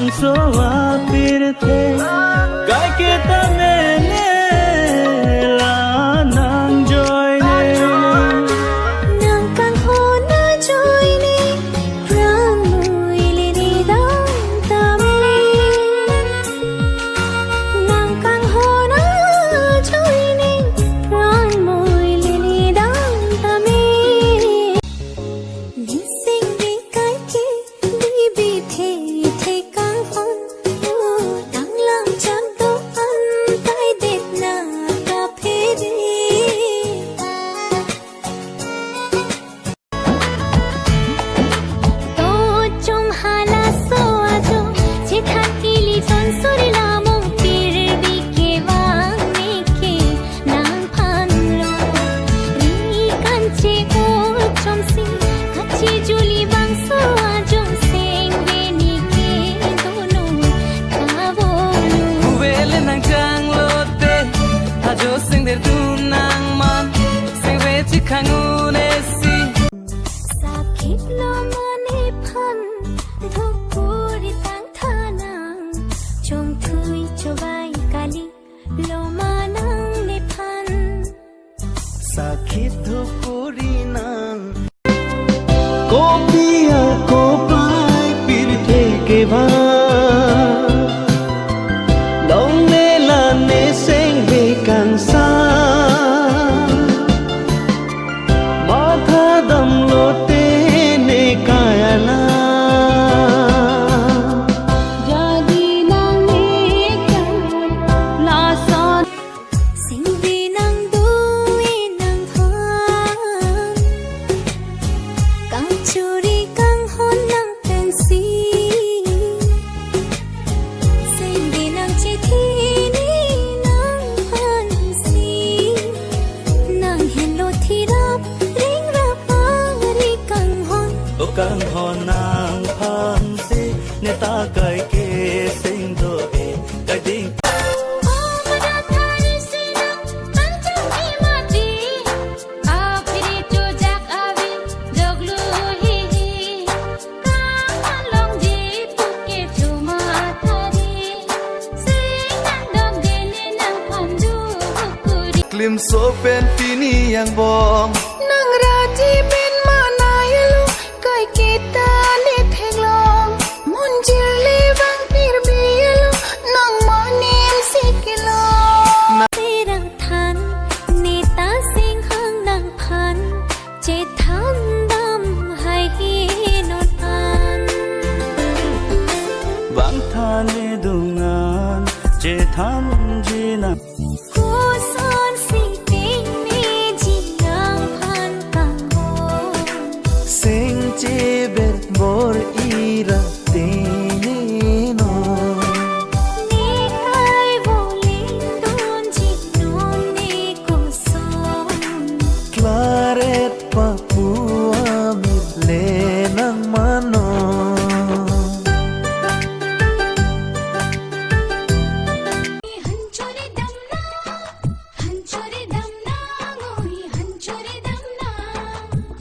nang so apir the kai ke tamene la nang joy ne nang kang ho na joy ne pram muile ni dang tame nang kang ho na joy ne pram muile ni dang tame ni sing ni kai ke ni bi the the kang hon dang lang chang to an tai det na ka phe de to chom hala so ajo je thakili son surila mong pir bi ke wang ne ke nang phan lo ri kan che o chom si kachi juli bang so ajo sing ve ni ke dono ka bo Vele nang chang lo te ajo sing der tu nang man sing ve chi khangu ne si sakit lo mane phan dhokuri tang thanang chom thui chobai kali lo manang ne phan sakit dhokuri nang ko pia ko pai pir the ke ba dong ne la ne seng ve kang sa ma tha dam lo te ne kaya la jadi nang ne kan la son sing vi nang du e nang han kang churi kang hon nang pen si sing vi nang chi thi ni nang han si nang hen lo thi rap ring rap pa ri kang hon o kang ho nang phan si ne ta kai ke sing do e kai ding klim so pen tini yang bom nang raji ben manayalu kai kita ni thenglong mun jirli bang pir bialu nang manim sikilo terang than neta sing hang nang phan che than dam hai hi non an bang tha ne dungan che tham ji na ko son sing ting ni ji nang phan kang ho sing che ber bor ira te ne no ni kai volin don ji non ni ko son claret papua mi le nang mano hanchori dam na ngoi hanchori dam na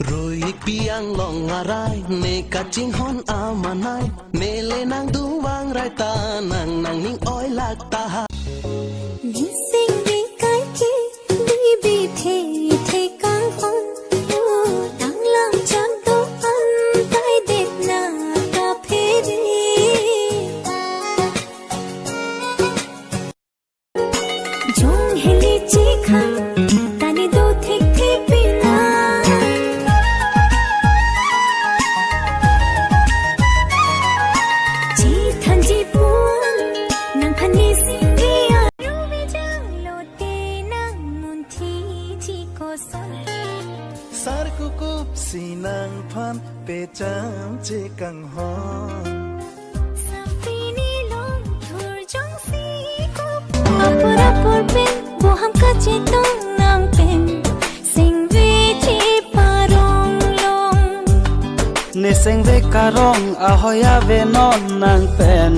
Ruik biang long arai ne kaching hon amanai ne le nang duwang rai ta nang ning oi lak ta ni sing vi kai ki ni bi the the kang hon dang lang chang to an tai det na ka phe de jong heli chi kha tani do thik thik pina chi than ji puan nang phan ni sing vi a ru vi jang lo te nang mun thi chi ko son sar ku kup sinang phan pe cham che kang hon Sapini long thur jong si ko apura por pen bo ham ka che tong nang pen sing vi chi parong long ne seng ve karong a hoya ve non nang pen